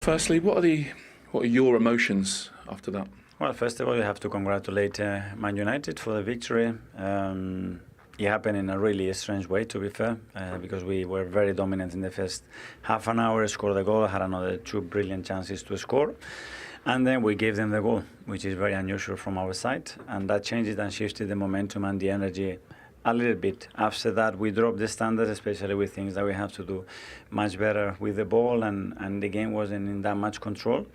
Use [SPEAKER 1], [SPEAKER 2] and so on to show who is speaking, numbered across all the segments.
[SPEAKER 1] Firstly, what are your emotions after that?
[SPEAKER 2] Well, first of all, you have to congratulate Man United for the victory. It happened in a really strange way, to be fair, because we were very dominant in the first half an hour, scored the goal, had another two brilliant chances to score, and then we gave them the goal, which is very unusual from our side, and that changed and shifted the momentum and the energy a little bit. After that, we dropped the standards, especially with things that we have to do much better with the ball, and the game wasn't in that much control.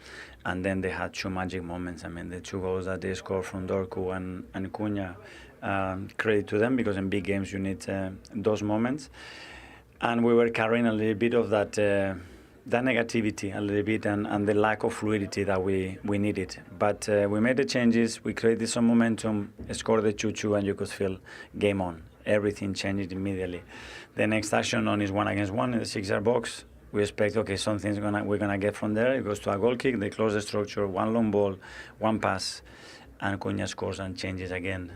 [SPEAKER 2] And then they had two magic moments. I mean, the two goals that they scored from Dorku and Cunha, credit to them, because in big games you need those moments. And we were carrying a little bit of that negativity a little bit and the lack of fluidity that we needed. But we made the changes, we created some momentum, scored the 2-2, and you could feel game on. Everything changed immediately. The next action on is 1-against-1 in the 6-yard box. We expect, okay, something's we're gonna get from there. It goes to a goal kick, they close the structure, one long ball, one pass, and Cunha scores and changes again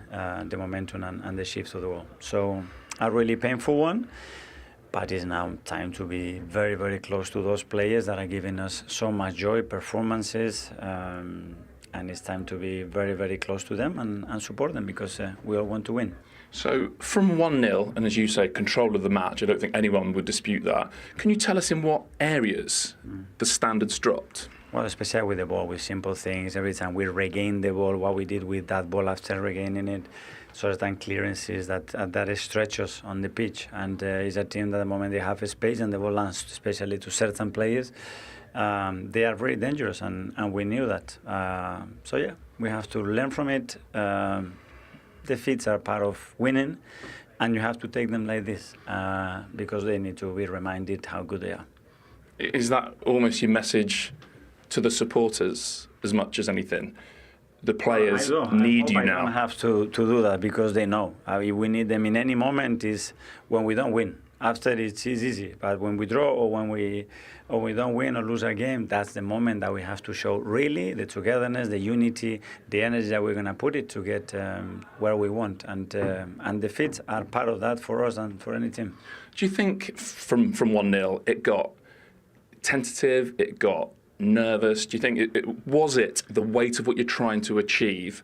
[SPEAKER 2] the momentum and the shift of the ball. So a really painful one, but it's now time to be very, very close to those players that are giving us so much joy, performances, and it's time to be very, very close to them and support them, because we all want to win.
[SPEAKER 1] So from 1-0, and as you say, control of the match, I don't think anyone would dispute that. Can you tell us in what areas the standards dropped?
[SPEAKER 2] Well, especially with the ball, with simple things. Every time we regain the ball, what we did with that ball after regaining it, certain clearances that stretch us on the pitch. And it's a team that the moment they have a space and the ball lands, especially to certain players, they are very dangerous, and we knew that. So yeah, we have to learn from it. Defeats are part of winning, and you have to take them like this, because they need to be reminded how good they are.
[SPEAKER 1] Is that almost your message to the supporters as much as anything? The players need you now.
[SPEAKER 2] I don't have to do that, because they know. We need them in any moment is when we don't win. After it's easy, but when we draw or when we don't win or lose a game, that's the moment that we have to show really the togetherness, the unity, the energy that we're going to put it to get where we want. And defeats are part of that for us and for any team.
[SPEAKER 1] Do you think from 1-0 it got tentative, it got nervous? Do you think was it the weight of what you're trying to achieve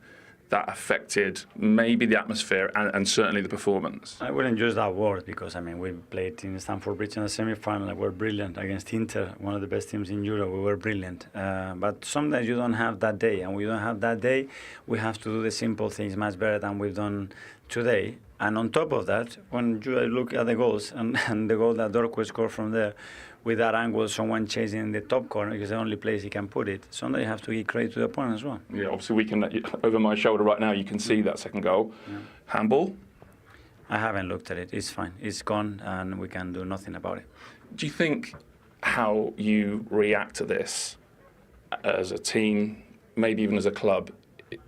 [SPEAKER 1] that affected maybe the atmosphere and certainly the performance?
[SPEAKER 2] I wouldn't use that word, because, I mean, we played in Stamford Bridge in the semi-final. We were brilliant against Inter, one of the best teams in Europe. We were brilliant. But sometimes you don't have that day, and we don't have that day. We have to do the simple things much better than we've done today. And on top of that, when you look at the goals, and the goal that Dorku scored from there, with that angle, someone chasing the top corner, because the only place he can put it. Sometimes you have to give credit to the opponent as well.
[SPEAKER 1] Yeah, obviously we can, over my shoulder right now, you can see that second goal. Yeah. Handball?
[SPEAKER 2] I haven't looked at it. It's fine. It's gone, and we can do nothing about it.
[SPEAKER 1] Do you think how you react to this as a team, maybe even as a club,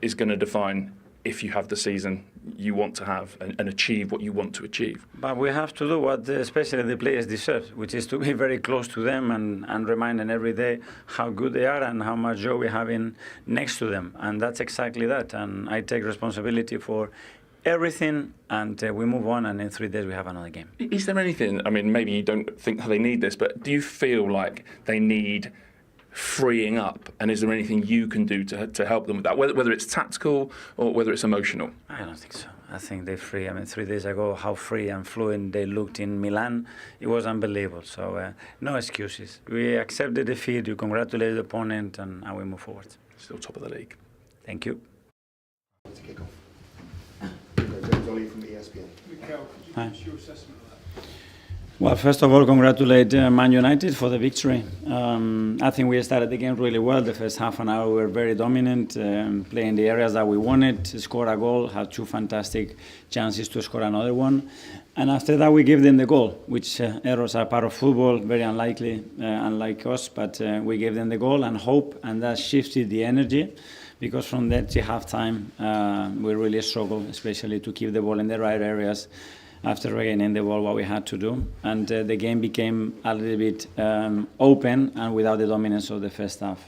[SPEAKER 1] is going to define if you have the season you want to have and achieve what you want to achieve?
[SPEAKER 2] But we have to do what especially the players deserve, which is to be very close to them and remind them every day how good they are and how much joy we have in next to them. And that's exactly that. And I take responsibility for everything, and we move on, and in 3 days we have another game.
[SPEAKER 1] Is there anything, I mean, maybe you don't think they need this, but do you feel like they need freeing up, and is there anything you can do to help them with that, whether it's tactical or whether it's emotional?
[SPEAKER 2] I don't think so. I think they're free. I mean, 3 days ago, how free and fluent they looked in Milan, it was unbelievable. So no excuses. We accept the defeat, you congratulate the opponent, and we move forward.
[SPEAKER 1] Still top of the league.
[SPEAKER 2] Thank you.
[SPEAKER 3] To kick off. James Ollie from ESPN.
[SPEAKER 4] Mikel, could you give us your assessment of that?
[SPEAKER 2] Well, first of all, congratulate Man United for the victory. I think we started the game really well. The first half an hour we were very dominant, playing the areas that we wanted, scored a goal, had two fantastic chances to score another one. And after that we gave them the goal, which errors are part of football, very unlikely, unlike us, but we gave them the goal and hope, and that shifted the energy. Because from that to half-time, we really struggled, especially to keep the ball in the right areas after regaining the ball, what we had to do. And the game became a little bit open and without the dominance of the first half.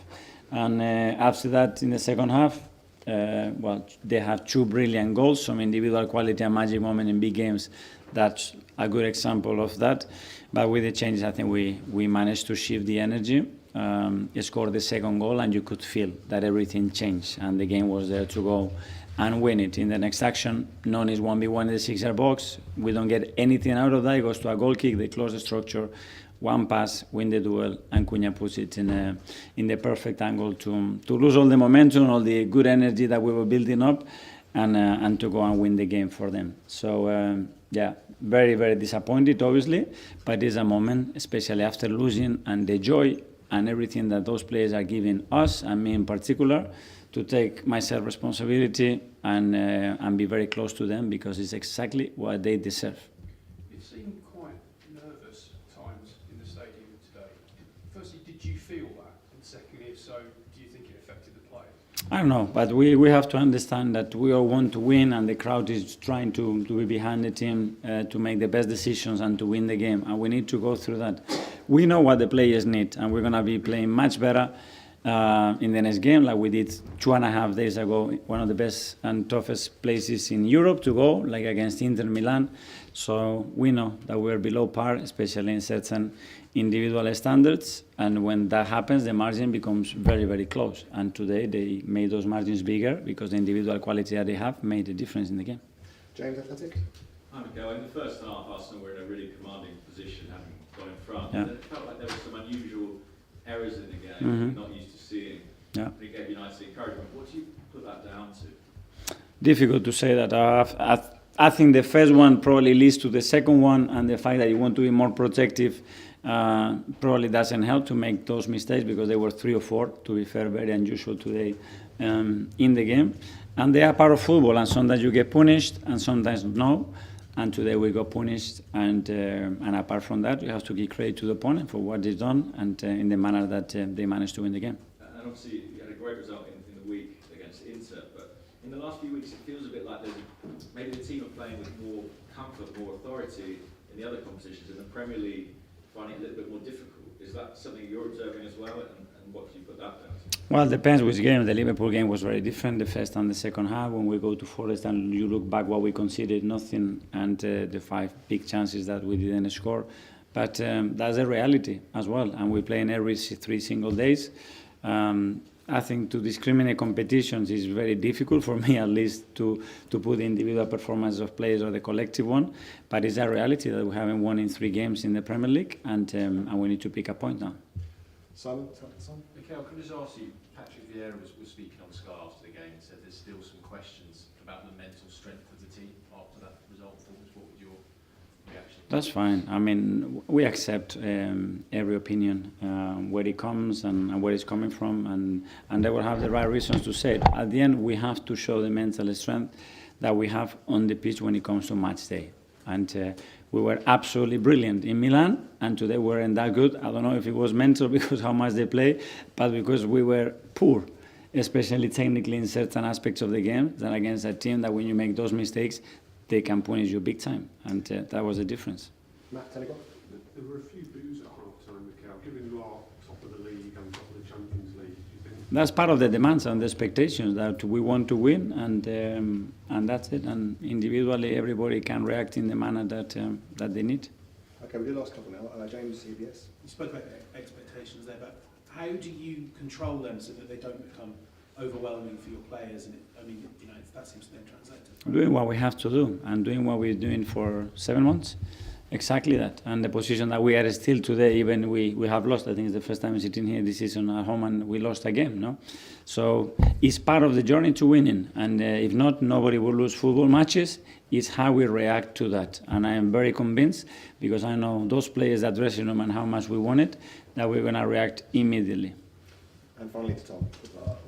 [SPEAKER 2] And after that, in the second half, well, they have two brilliant goals, some individual quality and magic moment in big games. That's a good example of that. But with the changes, I think we managed to shift the energy. scored the second goal, and you could feel that everything changed and the game was there to go and win it. In the next action, Noni is 1v1 in the 6-yard box. We don't get anything out of that. It goes to a goal kick. They close the structure. One pass, win the duel, and Cunha puts it in the perfect angle to lose all the momentum, all the good energy that we were building up, and to go and win the game for them. So, yeah, very, very disappointed, obviously, but it's a moment, especially after losing, and the joy and everything that those players are giving us, and me in particular, to take myself responsibility and be very close to them, because it's exactly what they deserve.
[SPEAKER 4] It seemed quite nervous at times in the stadium today. Firstly, did you feel that? And secondly, if so, do you think it affected the players?
[SPEAKER 2] I don't know, but we have to understand that we all want to win, and the crowd is trying to be behind the team to make the best decisions and to win the game, and we need to go through that. We know what the players need, and we're going to be playing much better in the next game, like we did 2.5 days ago, one of the best and toughest places in Europe to go, like against Inter Milan. So we know that we're below par, especially in certain individual standards, and when that happens, the margin becomes very, very close. And today they made those margins bigger because the individual quality that they have made a difference in the game.
[SPEAKER 3] James, Athletic?
[SPEAKER 5] Hi, Mikel. In the first half, Arsenal were in a really commanding position, having gone in front.
[SPEAKER 2] Yeah.
[SPEAKER 5] And it felt like there were some unusual errors in the game we're not used to seeing.
[SPEAKER 2] Yeah.
[SPEAKER 5] And it gave United encouragement. What do you put that down to?
[SPEAKER 2] Difficult to say that. I think the first one probably leads to the second one, and the fact that you want to be more protective probably doesn't help to make those mistakes, because there were 3 or 4, to be fair, very unusual today in the game. And they are part of football, and sometimes you get punished and sometimes no. And today we got punished, and apart from that, you have to give credit to the opponent for what they've done and in the manner that they managed to win the game.
[SPEAKER 5] And obviously, you had a great result in the week against Inter, but in the last few weeks, it feels a bit like maybe the team are playing with more comfort, more authority in the other competitions. In the Premier League, finding it a little bit more difficult. Is that something you're observing as well, and what do you put that down to?
[SPEAKER 2] Well, it depends which game. The Liverpool game was very different, the first and the second half. When we go to Forest and you look back what we conceded, nothing, and the 5 big chances that we didn't score. But that's a reality as well, and we play in every 3 single days. I think to discriminate competitions is very difficult for me, at least, to put the individual performance of players or the collective one. But it's a reality that we haven't won in 3 games in the Premier League, and we need to pick a point now.
[SPEAKER 3] Simon?
[SPEAKER 6] Mikel, can I just ask you, Patrick Vieira was speaking on Sky after the game and said there's still some questions about the mental strength of the team after that result. What would your reaction?
[SPEAKER 2] That's fine. I mean, we accept every opinion, where it comes and where it's coming from, and they will have the right reasons to say it. At the end, we have to show the mental strength that we have on the pitch when it comes to match day. And we were absolutely brilliant in Milan, and today we weren't that good. I don't know if it was mental because how much they play, but because we were poor, especially technically in certain aspects of the game, than against a team that when you make those mistakes, they can punish you big time, and that was the difference.
[SPEAKER 3] Matt, Telegraph?
[SPEAKER 4] There were a few boos at half-time, Mikel. Given you are top of the league and top of the Champions League, do you think?
[SPEAKER 2] That's part of the demands and the expectations, that we want to win, and that's it. And individually, everybody can react in the manner that they need.
[SPEAKER 3] Okay, we'll do the last couple now. James, CBS?
[SPEAKER 7] You spoke about expectations there, but how do you control them so that they don't become overwhelming for your players? And that seems to then translate to
[SPEAKER 2] Doing what we have to do, and doing what we're doing for 7 months. Exactly that. And the position that we are still today, even we have lost. I think it's the first time sitting here this season at home and we lost a game, no? So it's part of the journey to winning. And if not, nobody will lose football matches. It's how we react to that. And I am very convinced, because I know those players at dressing room and how much we want it, that we're going to react immediately.
[SPEAKER 3] And finally to Tom.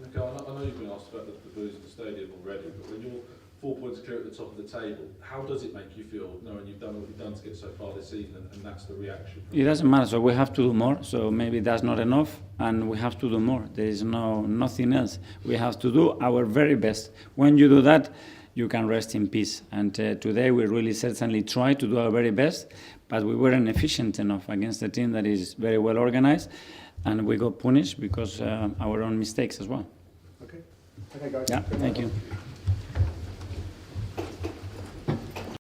[SPEAKER 8] Mikel, I know you've been asked about the boos at the stadium already, but when you're 4 points clear at the top of the table, how does it make you feel knowing you've done what you've done to get so far this season, and that's the reaction?
[SPEAKER 2] It doesn't matter, so we have to do more. So maybe that's not enough, and we have to do more. There is nothing else. We have to do our very best. When you do that, you can rest in peace. And today we really certainly tried to do our very best, but we weren't efficient enough against a team that is very well organized, and we got punished because our own mistakes as well.
[SPEAKER 3] Okay. Okay, guys.
[SPEAKER 2] Yeah, thank you.